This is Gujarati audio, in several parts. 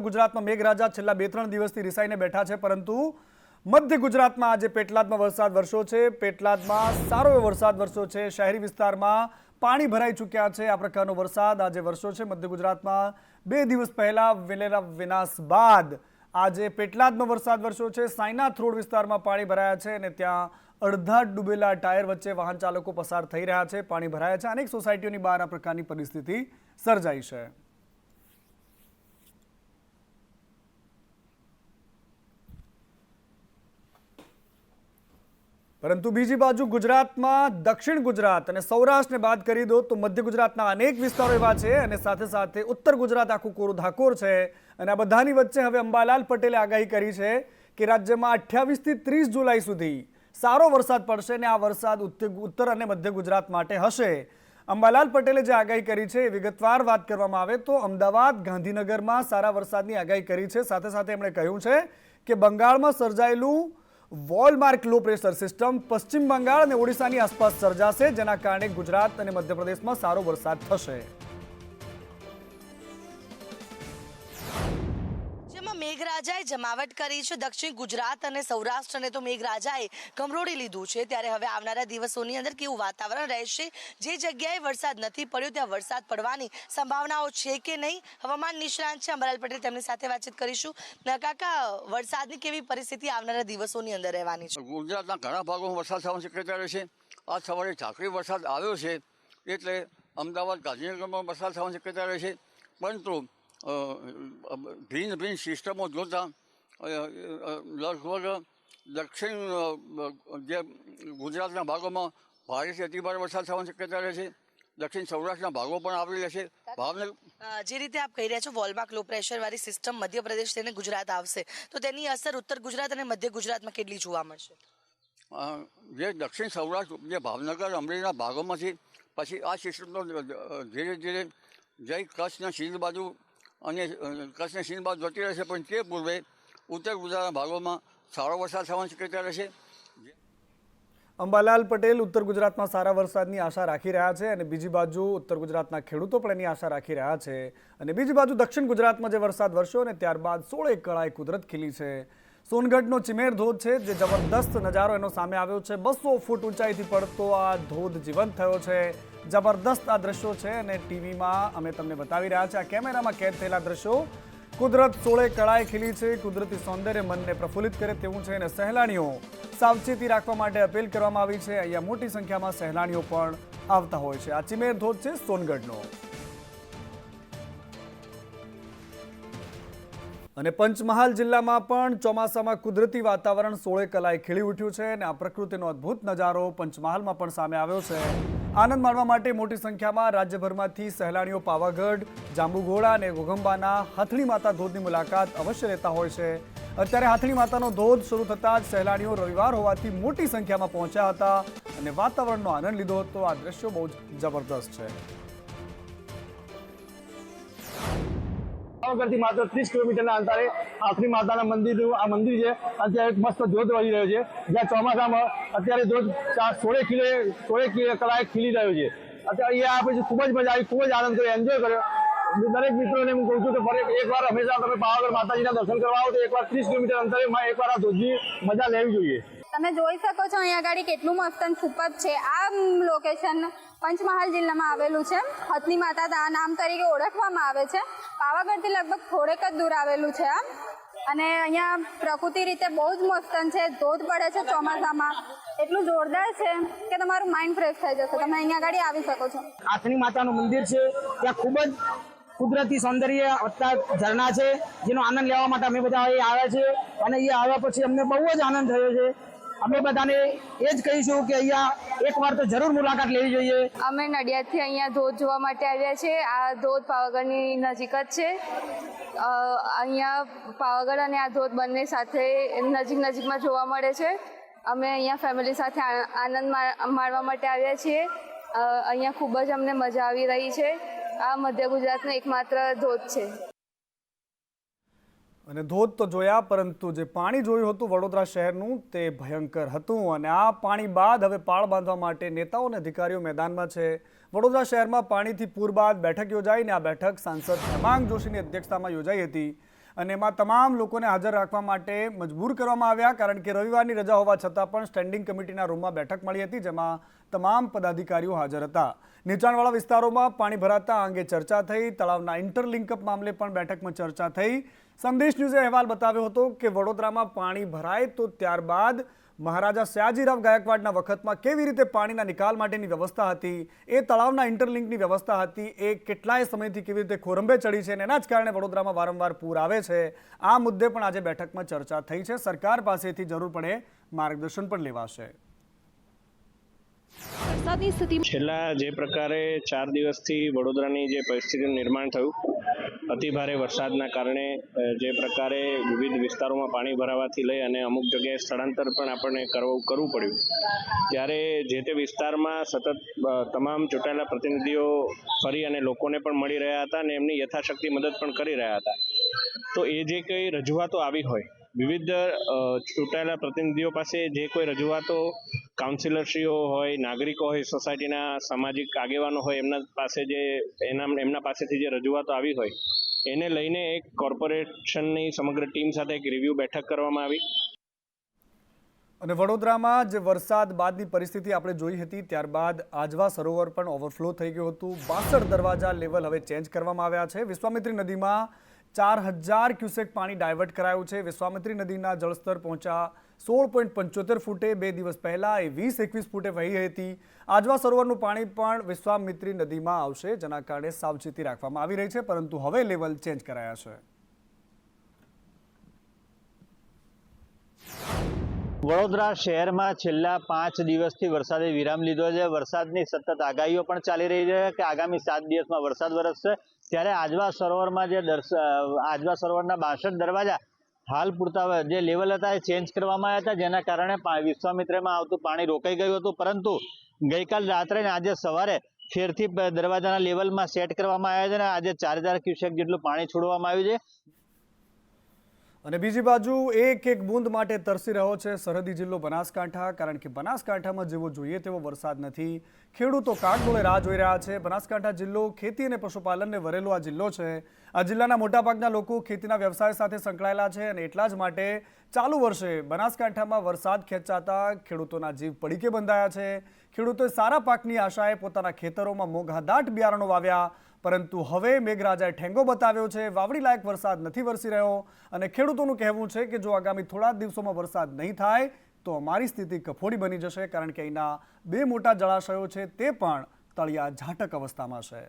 ગુજરાતમાં મેઘરાજા છેલ્લા 2-3 દિવસથી રિસાઈને બેઠા છે, પરંતુ મધ્ય ગુજરાતમાં આજે પેટલાદમાં વરસાદ વરસ્યો છે। પેટલાદમાં સારો એવો વરસાદ વરસ્યો છે। શહેરી વિસ્તારમાં પાણી ભરાઈ ચૂક્યા છે। આ પ્રકારનો વરસાદ આજે વરસ્યો છે મધ્ય ગુજરાતમાં। 2 દિવસ પહેલા વેલેરા વિનાશ બાદ આજે પેટલાદમાં વરસાદ વરસ્યો છે। સાયનાથ રોડ વિસ્તારમાં પાણી ભરાયા છે અને ત્યાં અડધા ડૂબેલા ટાયર વચ્ચે વાહન ચાલકો પસાર થઈ રહ્યા છે। પાણી ભરાયા છે। અનેક સોસાયટીઓની બહાર આ પ્રકારની પરિસ્થિતિ સર્જાઈ છે। પરંતુ બીજી બાજુ ગુજરાતમાં દક્ષિણ ગુજરાત અને સૌરાષ્ટ્રને બાદ કરી દો તો મધ્ય ગુજરાતના અનેક વિસ્તારો એવા છે અને સાથે સાથે ઉત્તર ગુજરાત આખું કોરું ધાકોર છે। અને આ બધાની વચ્ચે હવે અંબાલાલ પટેલે આગાહી કરી છે કે રાજ્યમાં 28 થી 30 જુલાઈ સુધી સારો વરસાદ પડશે અને આ વરસાદ ઉત્તર અને મધ્ય ગુજરાત માટે હશે। અંબાલાલ પટેલે જે આગાહી કરી છે એ વિગતવાર વાત કરવામાં આવે તો અમદાવાદ ગાંધીનગરમાં સારા વરસાદની આગાહી કરી છે। સાથે સાથે એમણે કહ્યું છે કે બંગાળમાં સર્જાયેલું વોલમાર્ક લો પ્રેશર સિસ્ટમ પશ્ચિમ બંગાળ અને ઓડિશાની આસપાસ સર્જાશે, જેના કારણે ગુજરાત અને મધ્યપ્રદેશમાં સારો વરસાદ થશે। મેઘરાજાએ જમાવટ કરી છે। દક્ષિણ ગુજરાત અને સૌરાષ્ટ્રને તો મેઘરાજાએ કમરોડી લીધું છે। ત્યારે હવે આવનારા દિવસોની અંદર કેવું વાતાવરણ રહેશે, જે જગ્યાએ વરસાદ નથી પડ્યો ત્યાં વરસાદ પડવાની સંભાવનાઓ છે કે નહીં, હવામાન નિષ્ણાંત છે અંબાલાલ પટેલ, તેમની સાથે વાતચીત કરીશું। કાકા, વરસાદની કેવી પરિસ્થિતિ આવનારા દિવસોની અંદર રહેવાની છે? ગુજરાતના ઘણા ભાગોમાં વરસાદ થવાની શક્યતા રહેશે। આજ સવારે ઝાકરી વરસાદ આવ્યો છે એટલે અમદાવાદ ગાંધીનગરમાં વરસાદ થવાની શક્યતા રહેશે, પરંતુ ભિન્ન ભિન્ન સિસ્ટમો જોતાં લગભગ દક્ષિણ જે ગુજરાતના ભાગોમાં ભારેથી અતિભારે વરસાદ થવાની શક્યતા રહેશે। દક્ષિણ સૌરાષ્ટ્રના ભાગો પણ આવરી લેશે। ભાવનગર જે રીતે આપ કહી રહ્યા છો વોલમાર્ક લો પ્રેશર વાળી સિસ્ટમ મધ્યપ્રદેશ થઈને ગુજરાત આવશે, તો તેની અસર ઉત્તર ગુજરાત અને મધ્ય ગુજરાતમાં કેટલી જોવા મળશે? જે દક્ષિણ સૌરાષ્ટ્ર જે ભાવનગર અમરેલીના ભાગોમાંથી પછી આ સિસ્ટમનો ધીરે ધીરે જઈ કચ્છના સિંધ બાજુ અને કચ્છને સિંધ બાજુ જતી રહેશે, પણ તે પૂર્વે ઉત્તર ગુજરાતના ભાગોમાં સારો વરસાદ થવાની શક્યતા રહેશે। અંબાલાલ પટેલ ઉત્તર ગુજરાતમાં સારા વરસાદની આશા રાખી રહ્યા છે અને બીજી બાજુ ઉત્તર ગુજરાતના ખેડૂતો પણ એની આશા રાખી રહ્યા છે। અને બીજી બાજુ દક્ષિણ ગુજરાતમાં જે વરસાદ વરસ્યો ને ત્યારબાદ 16 કળાએ કુદરત ખીલી છે। સોનગઢનો ચિમેર ધોધ છે જે જબરદસ્ત નજારો એનો સામે આવ્યો છે। 200 ફૂટ ઊંચાઈથી પડતો આ ધોધ જીવંત થયો છે। જબરદસ્ત આ દ્રશ્યો છે અને ટીવીમાં અમે તમને બતાવી રહ્યા છે। આ કેમેરામાં કેદ થયેલા દ્રશ્યો। કુદરત 16 કળાએ ખીલી છે। કુદરતી સૌંદર્ય મનને પ્રફુલ્લિત કરે તેવું છે અને સહેલાણીઓ સાવચેતી રાખવા માટે અપીલ કરવામાં આવી છે। અહીંયા મોટી સંખ્યામાં સહેલાણીઓ પણ આવતા હોય છે। આ ચિમેર ધોધ છે સોનગઢનો। અને પંચમહાલ જિલ્લામાં પણ ચોમાસામાં કુદરતી વાતાવરણ 16 કળાએ ખીલી ઉઠ્યું છે અને આ પ્રકૃતિનો અદ્ભુત નજારો પંચમહાલમાં પણ સામે આવ્યો છે। આનંદ માણવા માટે મોટી સંખ્યામાં રાજ્યભરમાંથી સહેલાણીઓ પાવાગઢ, જાંબુઘોડા અને ઘોઘંબાના હાથણી માતા ધોધની મુલાકાત અવશ્ય લેતા હોય છે। અત્યારે હાથણી માતાનો ધોધ શરૂ થતાં જ સહેલાણીઓ રવિવાર હોવાથી મોટી સંખ્યામાં પહોંચ્યા હતા અને વાતાવરણનો આનંદ લીધો હતો। આ દ્રશ્યો બહુ જબરદસ્ત છે। પાવાગઢથી માત્ર 30 કિલોમીટરના અંતરે હાથણી માતાના મંદિરનું આ મંદિર છે। અત્યારે એક મસ્ત ધોધ વળી રહ્યો છે, જ્યાં ચોમાસામાં અત્યારે ધોધ 16 કળાએ ખીલી રહ્યો છે। અત્યારે અહીંયા આપણે ખૂબ જ મજા આવી, ખૂબ જ આનંદ કર્યો, એન્જોય કર્યો। દરેક મિત્રોને હું કહું છું કે એકવાર હંમેશા તમે પાવાગઢ માતાજીના દર્શન કરવા આવો તો એકવાર 30 કિલોમીટર અંતરે એકવાર આ ધોધની મજા લેવી જોઈએ। તમે જોઈ શકો છો અહીંયા આગળ કેટલું મસ્ત અને સુપર છે। આ લોકેશન પંચમહાલ જિલ્લામાં આવેલું છે। હાથણી માતા નામ તરીકે ઓળખવામાં આવે છે। પાવાગઢથી લગભગ થોડેક જ દૂર આવેલું છે આ। અને અહીંયા પ્રકૃતિ રીતે બહુ જ મસ્ત છે। ધોધ પડે છે ચોમાસામાં, એટલું જોરદાર છે કે તમારું માઇન્ડ ફ્રેશ થઈ જશે। તમે અહીંયા આગળ આવી શકો છો। હાથણી માતાનું મંદિર છે, ત્યાં ખૂબ જ કુદરતી સૌંદર્ય ઝરણા છે, જેનો આનંદ લેવા માટે અમે બધા અહીં આવ્યા છીએ અને અહીંયા આવ્યા પછી અમને બહુ જ આનંદ થયો છે। અમે બધાને એ જ કહીશું કે અહીંયા એકવાર તો જરૂર મુલાકાત લેવી જોઈએ। અમે નડિયાદથી અહીંયા ધોધ જોવા માટે આવ્યા છીએ। આ ધોધ પાવાગઢની નજીક જ છે। અહીંયા પાવાગઢ અને આ ધોધ બંને સાથે નજીકમાં જોવા મળે છે। અમે અહીંયા ફેમિલી સાથે આનંદ માણવા માટે આવ્યા છીએ। અહીંયા ખૂબ જ અમને મજા આવી રહી છે। આ મધ્ય ગુજરાતનો એકમાત્ર ધોધ છે। અને ધોધ તો જોયા, પરંતુ જે પાણી જોયું હતું વડોદરા શહેરનું તે ભયંકર હતું અને આ પાણી બાદ હવે પાળ બાંધવા માટે નેતાઓ અને અધિકારીઓ મેદાનમાં છે। વડોદરા શહેરમાં પાણીથી પૂર બાદ બેઠક યોજાઈ અને આ બેઠક સાંસદ હેમાંગ જોશીની અધ્યક્ષતામાં યોજાઈ હતી। અને એમાં તમામ લોકોને હાજર રાખવા માટે મજબૂર કરવામાં આવ્યા, કારણ કે રવિવારની રજા હોવા છતાં પણ સ્ટેન્ડિંગ કમિટીના રૂમમાં બેઠક મળી હતી, જેમાં તમામ પદાધિકારીઓ હાજર હતા. નીચાણવાળા વિસ્તારોમાં પાણી ભરાતા આ અંગે ચર્ચા થઈ. તળાવના ઇન્ટરલિંકઅપ મામલે પણ બેઠકમાં ચર્ચા થઈ. સંદેશ ન્યૂઝે અહેવાલ બતાવ્યો હતો કે વડોદરામાં પાણી ભરાય તો ત્યારબાદ મહારાજા સયાજીરાવ ગાયકવાડના વખતમાં કેવી રીતે પાણીના નિકાલ માટેની વ્યવસ્થા હતી, એ તળાવના ઇન્ટરલિંકની વ્યવસ્થા હતી, એ કેટલાય સમયથી કેવી રીતે ખોરંભે ચડી છે અને એના જ કારણે વડોદરામાં વારંવાર પૂર આવે છે. આ મુદ્દે પણ આજે બેઠકમાં ચર્ચા થઈ છે. સરકાર પાસેથી જરૂર પડે માર્ગદર્શન પણ લેવાશે. છેલ્લા જે પ્રકારે 4 દિવસથી વડોદરાની જે પરિસ્થિતિનું નિર્માણ થયું, અતિભારે વરસાદના કારણે જે પ્રકારે વિવિધ વિસ્તારોમાં પાણી ભરાવાથી લઈ અને અમુક જગ્યાએ સ્થળાંતર પણ આપણને કરવું પડ્યું, ત્યારે જે તે વિસ્તારમાં સતત તમામ ચૂંટાયેલા પ્રતિનિધિઓ ફરી અને લોકોને પણ મળી રહ્યા હતા અને એમની યથાશક્તિ મદદ પણ કરી રહ્યા હતા. તો એ જે કંઈ રજૂઆતો આવી હોય, વિવિધ ચૂંટાયેલા પ્રતિનિધિઓ પાસે જે કોઈ રજૂઆતો કાઉન્સિલરશ્રીઓ હોય, નાગરિકો હોય, સોસાયટીના સામાજિક આગેવાનો હોય, એમના પાસેથી જે રજૂઆતો આવી હોય એને લઈને એક કોર્પોરેશનની સમગ્ર ટીમ સાથે એક રિવ્યૂ બેઠક કરવામાં આવી. અને વડોદરામાં જે વરસાદ બાદની પરિસ્થિતિ આપણે જોઈ હતી, ત્યારબાદ આજવા સરોવર પણ ઓવરફ્લો થઈ ગયું હતું. 62 દરવાજા લેવલ હવે ચેન્જ કરવામાં આવ્યા છે. વિશ્વામિત્રી નદીમાં 4000 ક્યુસેક પાણી ડાયવર્ટ કરાયું છે. વિશ્વામિત્રી નદીના જળસ્તર પહોંચ્યા 16.75 ફૂટે. 2 દિવસ પહેલા એ 20-21 ફૂટે વહી હતી. આજવા સરોવરનું પાણી પણ વિશ્વામિત્રી નદીમાં આવશે, જેના કારણે સાવચેતી રાખવામાં આવી રહી છે, પરંતુ હવે લેવલ ચેન્જ કરાયા છે. વડોદરા શહેરમાં છેલ્લા 5 દિવસથી વરસાદે વિરામ લીધો છે. વરસાદની સતત આગાહીઓ પણ ચાલી રહી છે કે આગામી 7 દિવસમાં વરસાદ વરસશે. ત્યારે આજવા સરોવરમાં આજવા સરોવરના 62 દરવાજા હાલ પૂરતા જે લેવલ હતા એ ચેન્જ કરવામાં આવ્યા હતા, જેના કારણે વિશ્વામિત્રીમાં આવતું પાણી રોકાઈ ગયું હતું. પરંતુ ગઈકાલ રાત્રે અને આજે સવારે ફેરથી દરવાજાના લેવલમાં સેટ કરવામાં આવ્યા છે અને આજે 4000 ક્યુસેક જેટલું પાણી છોડવામાં આવ્યું છે. અને બીજી બાજુ એક બૂંદ માટે તરસી રહ્યો છે સરહદી જિલ્લો બનાસકાંઠા, કારણ કે બનાસકાંઠામાં જેવો જોઈએ તેવો વરસાદ નથી. ખેડૂતો કાગડોળે રાહ જોઈ રહ્યા છે. બનાસકાંઠા જિલ્લો ખેતી અને પશુપાલનને વરેલો આ જિલ્લો છે. આ જિલ્લાના મોટાભાગના લોકો ખેતીના વ્યવસાય સાથે સંકળાયેલા છે અને એટલા જ માટે ચાલુ વર્ષે બનાસકાંઠામાં વરસાદ ખેંચાતા ખેડૂતોના જીવ પડીકે બંધાયા છે. ખેડૂતોએ સારા પાકની આશાએ પોતાના ખેતરોમાં મોંઘાદાટ બિયારણો વાવ્યા, પરંતુ હવે મેઘરાજાએ ઠેંગો બતાવ્યો છે. વાવડી લાયક વરસાદ નથી વરસી રહ્યો અને ખેડૂતોનું કહેવું છે કે જો આગામી થોડા દિવસોમાં વરસાદ નહીં થાય તો અમારી સ્થિતિ કફોડી બની જશે, કારણ કે અહીંના 2 મોટા જળાશયો છે તે પણ તળિયા ઝાટક અવસ્થામાં છે.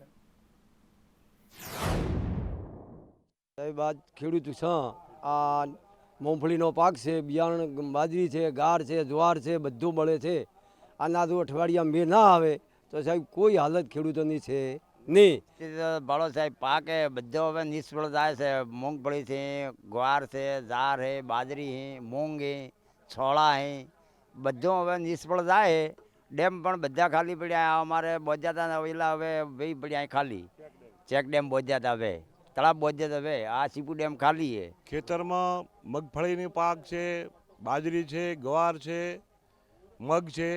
બાદ ખેડૂત છે, આ મૂંગફળીનો પાક છે, બિયારણ બાજરી છે, ગાર છે, જ્વાર છે, બધું મળે છે. આના જો અઠવાડિયા મેં ના આવે તો સાહેબ કોઈ હાલત ખેડૂતોની છે નહીં. ભાડો સાહેબ પાક એ બધો હવે નિષ્ફળ જાય છે. મૂંગફળી છે, ગ્વાર છે, ઝાર છે, બાજરી છે, મૂંગ છે, છોળા છે, બધું હવે નિષ્ફળ જાય. ડેમ પણ બધા ખાલી પડ્યા. અમારે બોજાતા ઓલા હવે ભાઈ પડ્યા ખાલી. ચેક ડેમ બોજાતા હવે, તળાવ બોજાતા હવે, આ સીપુ ડેમ ખાલી છે. ખેતરમાં મગફળીની પાક છે, બાજરી છે, ગવાર છે, મગ છે,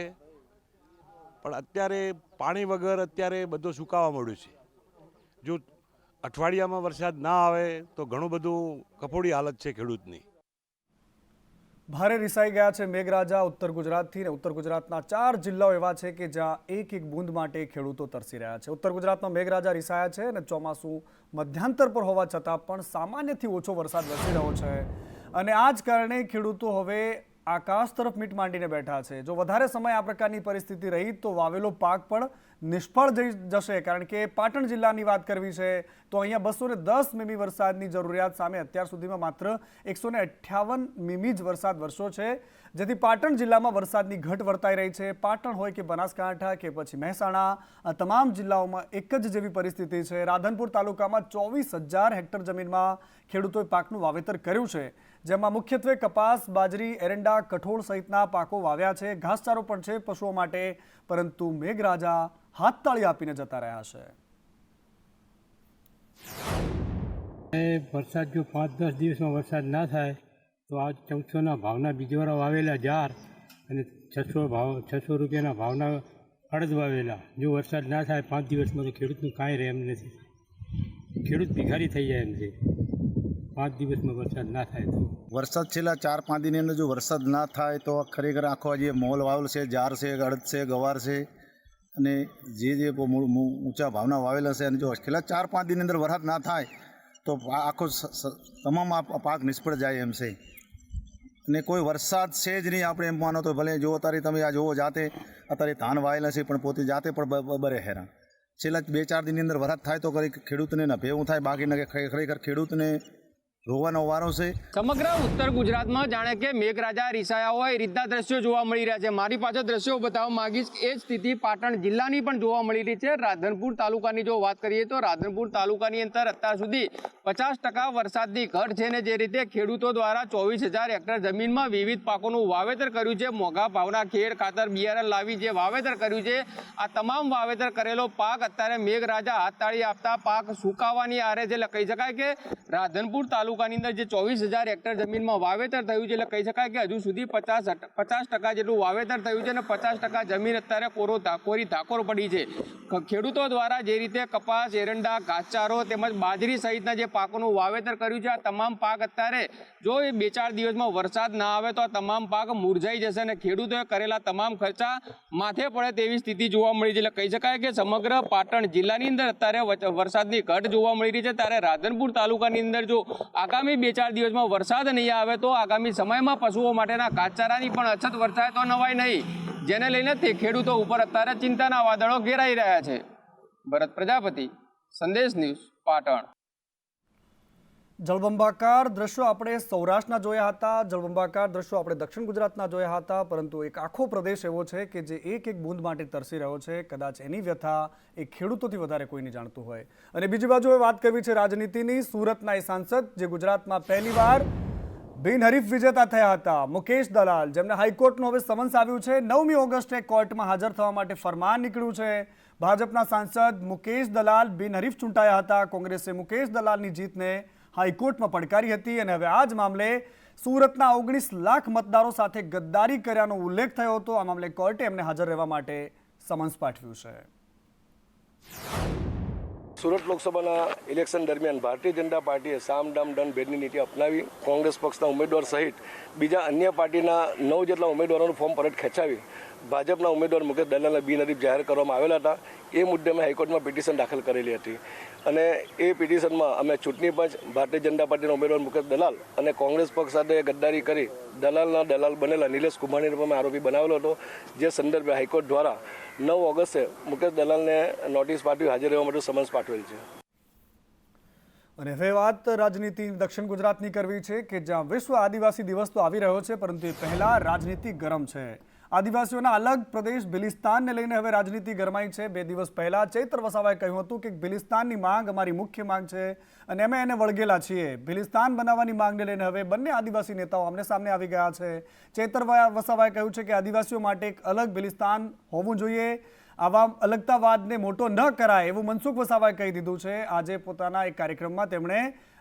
પણ અત્યારે પાણી વગર અત્યારે બધું સુકાવા મળ્યું છે. જો અઠવાડિયામાં વરસાદ ના આવે તો ઘણું બધું કફોડી હાલત છે ખેડૂતની. ભારે રિસાઈ ગયા છે મેઘરાજા ઉત્તર ગુજરાતથી, અને ઉત્તર ગુજરાતના 4 જિલ્લાઓ એવા છે કે જ્યાં એક બૂંદ માટે ખેડૂતો તરસી રહ્યા છે. ઉત્તર ગુજરાતમાં મેઘરાજા રિસાયા છે અને ચોમાસું મધ્યાંતર પર હોવા છતાં પણ સામાન્યથી ઓછો વરસાદ વરસી રહ્યો છે અને આ જ કારણે ખેડૂતો હવે આકાશ તરફ મીટ માંડીને બેઠા છે. જો વધારે સમય આ પ્રકારની પરિસ્થિતિ રહી તો વાવેલો પાક પણ નિષ્ફળ જઈ જશે, કારણ કે પાટણ જિલ્લાની વાત કરવી છે તો અહીંયા 210 મીમી વરસાદની જરૂરિયાત સામે અત્યાર સુધીમાં માત્ર 158 મીમી જ વરસાદ વરસ્યો છે, જેથી પાટણ જિલ્લામાં વરસાદની ઘટ વર્તાઈ રહી છે. પાટણ હોય કે બનાસકાંઠા કે પછી મહેસાણા, આ તમામ જિલ્લાઓમાં એક જ જેવી પરિસ્થિતિ છે. રાધનપુર તાલુકામાં 24,000 હેક્ટર જમીનમાં ખેડૂતોએ પાકનું વાવેતર કર્યું છે, જેમાં મુખ્યત્વે કપાસ, બાજરી, એરંડા, કઠોળ સહિતના પાકો વાવ્યા છે. ઘાસચારો પણ છે પશુઓ માટે, પરંતુ મેઘરાજા હાથતાળી આપીને જતા રહ્યા છે. વરસાદ જો 5-10 દિવસમાં વરસાદ ના થાય તો આ 1400ના ભાવના બીજવારા વાવેલા જાર અને 600 રૂપિયાના ભાવના અડદ વાવેલા, જો વરસાદ ના થાય 5 દિવસમાં તો ખેડૂતનું કાંઈ રહે એમ નથી. ખેડૂત ભિખારી થઈ જાય એમ છે. 5 દિવસમાં વરસાદ ના થાય તો વરસાદ છેલ્લા 4-5 દિનની અંદર જો વરસાદ ના થાય તો ખરેખર આખો જે મોલ વાવેલ છે, જાર છે, અડદ છે, ગવાર છે અને જે ઊંચા ભાવના વાવેલા છે અને જો છેલ્લા 4-5 દિનની અંદર વરસાદ ના થાય તો આખો તમામ પાક નિષ્ફળ જાય એમ છે અને કોઈ વરસાદ છે જ નહીં. આપણે એમ માનો તો ભલે જો અત્યારે તમે આ જોવો જાતે અત્યારે ધાન વાવેલા છે પણ પોતે જાતે પણ બરે હેરાન. છેલ્લા 2-4 દિનની અંદર વરસાદ થાય તો ખેડૂતને નફેવું થાય, બાકી ખરેખર ખેડૂતને રોવાનો વારો છે. સમગ્ર ઉત્તર ગુજરાતમાં જાણે કે મેઘરાજા રીસાયા હોય એ રીતના દ્રશ્યો જોવા મળી રહ્યા છે. મારી પાસે દ્રશ્યો બતાવવા માંગીશ. એ જ સ્થિતિ પાટણ જિલ્લાની પણ જોવા મળી રહી છે. રાધનપુર તાલુકાની જો વાત કરીએ તો રાધનપુર તાલુકાની અંદર અત્યાર સુધી 50% વરસાદની ઘટ છે ને જે રીતે ખેડૂતો દ્વારા 24,000 હેક્ટર જમીનમાં વિવિધ પાકોનું વાવેતર કર્યું છે. મોંઘા ભાવના ખેડ ખાતર બિયારણ લાવી જે વાવેતર કર્યું છે, આ તમામ વાવેતર કરેલો પાક અત્યારે મેઘરાજા હાથતાળી આપતા પાક સુકાવાની આરે છે. એટલે કહી શકાય કે રાધનપુર તાલુકાની અંદર જે 24,000 હેક્ટર જમીનમાં વાવેતર થયું છે, એટલે કહી શકાય કે હજુ સુધી 50% જેટલું વાવેતર થયું છે અને 50% જમીન અત્યારે કોરી ધાકોર પડી છે. ખેડૂતો દ્વારા જે રીતે કપાસ, એરંડા, ઘાસચારો તેમજ બાજરી સહિતના જે પાકોનું વાવેતર કર્યું છે, આ તમામ પાક અત્યારે જો એ 2-4 દિવસમાં વરસાદ ના આવે તો આ તમામ પાક મુરઝાઈ જશે અને ખેડૂતોએ કરેલા તમામ ખર્ચા માથે પડે તેવી સ્થિતિ જોવા મળી છે. એટલે કહી શકાય કે સમગ્ર પાટણ જિલ્લાની અંદર અત્યારે વરસાદની ઘટ જોવા મળી રહી છે. ત્યારે રાધનપુર તાલુકાની અંદર જો આગામી 2-4 દિવસમાં વરસાદ નહીં આવે તો આગામી સમયમાં પશુઓ માટેના ઘાસચારાની પણ અછત વર્તાય તો નવાય નહીં, જેને લઈને તે ખેડૂતો ઉપર અત્યારે ચિંતાના વાદળો ઘેરાઈ રહ્યા છે. ભરત પ્રજાપતિ, સંદેશ ન્યૂઝ, પાટણ. જળબંબાકાર દ્રશ્યો આપણે સૌરાષ્ટ્રના જોયા હતા, જળબંબાકાર દ્રશ્યો આપણે દક્ષિણ ગુજરાતના જોયા હતા, પરંતુ એક આખો પ્રદેશ એવો છે કે જે એક બૂંદ માટે તરસી રહ્યો છે. કદાચ એની વ્યથા એ ખેડૂતોથી વધારે કોઈ નહીં જાણતું હોય. અને બીજી બાજુ વાત કરવી છે રાજનીતિની. સુરતના એ સાંસદ જે ગુજરાતમાં પહેલીવાર બિનહરીફ વિજેતા થયા હતા, મુકેશ દલાલ, જેમને હાઈકોર્ટનું હવે સમન્સ આવ્યું છે. 9મી ઓગસ્ટે કોર્ટમાં હાજર થવા માટે ફરમાન નીકળ્યું છે. ભાજપના સાંસદ મુકેશ દલાલ બિનહરીફ ચૂંટાયા હતા. કોંગ્રેસે મુકેશ દલાલની જીતને હાઈકોર્ટમાં પડકારી હતી અને હવે આ જ મામલે સુરતના 19 લાખ મતદારો સાથે ગદ્દારી કર્યાનો ઉલ્લેખ થયો હતો. આ મામલે કોર્ટે એમને હાજર રહેવા માટે સમન્સ પાઠવ્યું છે. સુરત લોકસભાના ઇલેક્શન દરમિયાન ભારતીય જનતા પાર્ટીએ સામ દામ દંડ ભેદની નીતિ અપનાવી કોંગ્રેસ પક્ષના ઉમેદવાર સહિત બીજા અન્ય પાર્ટીના 9 જેટલા ઉમેદવારોનું ફોર્મ પરત ખેંચાવી ભાજપના ઉમેદવાર મુકેશ દલાલને બિનહરીફ જાહેર કરવામાં આવેલા હતા. એ મુદ્દે અમે હાઈકોર્ટમાં પિટિશન દાખલ કરેલી હતી અને એ પિટિશનમાં અમે ચૂંટણી પંચ, ભારતીય જનતા પાર્ટીના ઉમેદવાર મુકેશ દલાલ અને કોંગ્રેસ પક્ષ સાથે ગદ્દારી કરી દલાલ બનેલા નિલેશ કુમારની રૂપમાં આરોપી બનાવેલો હતો. જે સંદર્ભે હાઈકોર્ટ દ્વારા 9 ઓગસ્ટે મુકેશ દલાલને નોટિસ પાઠવી હાજર રહેવા માટે સમન્સ પાઠવેલ છે. અને હવે વાત રાજનીતિ દક્ષિણ ગુજરાતની કરવી છે કે જ્યાં વિશ્વ આદિવાસી દિવસ તો આવી રહ્યો છે, પરંતુ એ પહેલા રાજનીતિ ગરમ છે. આદિવાસીઓના અલગ પ્રદેશ ભિલિસ્તાનને લઈને હવે રાજનીતિ ગરમાઈ છે. 2 દિવસ પહેલા ચૈત્ર વસાવાએ કહ્યું હતું કે ભિલિસ્તાનની માંગ અમારી મુખ્ય માંગ છે અને અમે એને વળગેલા છીએ. ભિલિસ્તાન બનાવવાની માંગને લઈને હવે બંને આદિવાસી નેતાઓ આમને સામને આવી ગયા છે. ચૈત્ર વસાવાએ કહ્યું છે કે આદિવાસીઓ માટે એક અલગ ભિલિસ્તાન હોવું જોઈએ, આવા અલગતાવાદને મોટો ન કરાય એવું મનસુખ વસાવાએ કહી દીધું છે. આજે પોતાના એક કાર્યક્રમમાં તેમણે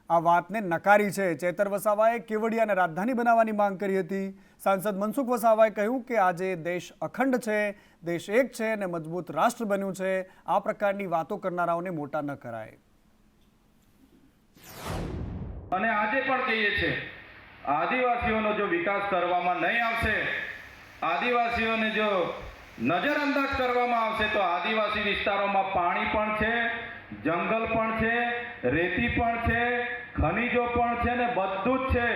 આ વાતને નકારી છે. ચૈતર વસાવાએ કેવડિયાને રાજધાની બનાવવાની માંગ કરી હતી. સાંસદ મનસુખ વસાવાએ કહ્યું કે આજે દેશ અખંડ છે, દેશ એક છે અને મજબૂત રાષ્ટ્ર બન્યું છે. આ પ્રકારની વાતો કરનારાઓને મોટા ન કરાય. અને આજે પણ કહીએ છીએ, આદિવાસીઓનો જો વિકાસ કરવામાં નહીં આવશે, આદિવાસીઓને જો નજરઅંદાજ કરવામાં આવશે તો આદિવાસી વિસ્તારોમાં પાણી પણ છે, જંગલ પણ છે, રેતી પણ છે, ખનીજો પણ છે ને બધું જ છે.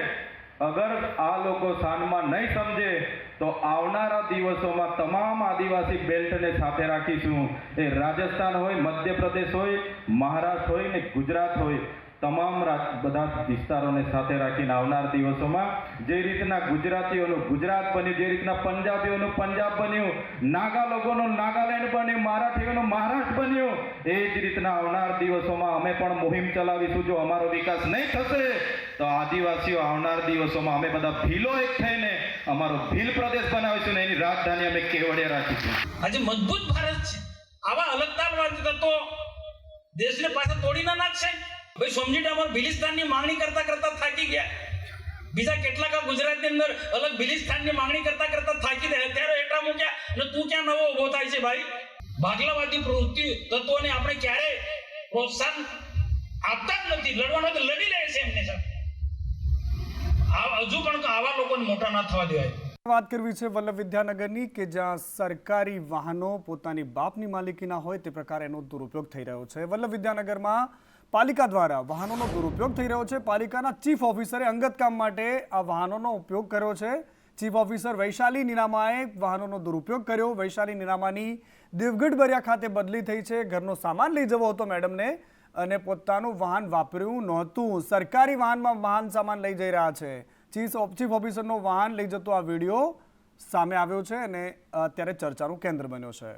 અગર આ લોકો સાનમાં નહીં સમજે તો આવનારા દિવસોમાં તમામ આદિવાસી બેલ્ટને સાથે રાખીશું. એ રાજસ્થાન હોય, મધ્યપ્રદેશ હોય, મહારાષ્ટ્ર હોય ને ગુજરાત હોય, તમામ બધા વિસ્તારોને સાથે રાખીને આવનાર દિવસોમાં જે રીતના ગુજરાતીઓનું ગુજરાત બન્યું, જે રીતના પંજાબીઓનું પંજાબ બન્યું, નાગા લોકોનું નાગાલેન્ડ બન્યું, મરાઠીઓનું મહારાષ્ટ્ર બન્યું, એ જ રીતના આવનાર દિવસોમાં અમે પણ મુહિમ ચલાવીશું. જો અમારો વિકાસ નહીં થશે તો આદિવાસીઓ આવનાર દિવસોમાં અમે બધા ભીલો એક થઈને અમારો ભીલ પ્રદેશ બનાવીશું ને એની રાજધાની અમે કેવડિયા રાખીશું. આજે મજબૂત ભારત છે. આવા અલગતાવાદી તત્વો દેશને પાછા તોડી ના નાખશે. ભાઈ સમજી અમાર ભિલિસ્તાનની માંગણી કરતા કરતા થાકી ગયા. બીજા કેટલાક ગુજરાતની અંદર અલગ ભિલિસ્તાનની માંગણી કરતા કરતા થાકી ગયા. ત્યારે એટલા મૂક્યા અને તું ક્યાં નવો ઉભો થાય છે ભાઈ? ભાગલાવાદી પ્રવૃત્તિ તત્વોને આપણે ક્યારે પ્રોત્સાહન આપતા જ નથી. લડવાનો તો લડી લે છે એમને સાથે. આવજો, પણ આવા લોકોને મોટા ના થવા દેવાય। વાત કરવી છે વલ્લભ વિદ્યાનગરની કે જ્યાં સરકારી વાહનો પોતાની બાપની માલિકીના હોય તે પ્રકારે એનો દુરુપયોગ થઈ રહ્યો છે। વલ્લભ વિદ્યાનગરમાં પાલિકા દ્વારા વાહનોનો દુરુપયોગ થઈ રહ્યો છે। પાલિકાના ચીફ ઓફિસરે અંગત કામ માટે આ વાહનોનો ઉપયોગ કર્યો છે। ચીફ ઓફિસર વૈશાલી નીનામાએ વાહનોનો દુરુપયોગ કર્યો। વૈશાલી નીનામાની દેવગઢ બરિયા ખાતે બદલી થઈ છે। ઘરનો સામાન લઈ જવો હતો મેડમને અને પોતાનું વાહન વાપર્યું નહોતું। સરકારી વાહનમાં વાહન સામાન લઈ જઈ રહ્યા છે। ચીફ ઓફિસરનો વાહન લઈ જતો આ વિડીયો સામે આવ્યો છે અને અત્યારે ચર્ચાનું કેન્દ્ર બન્યો છે।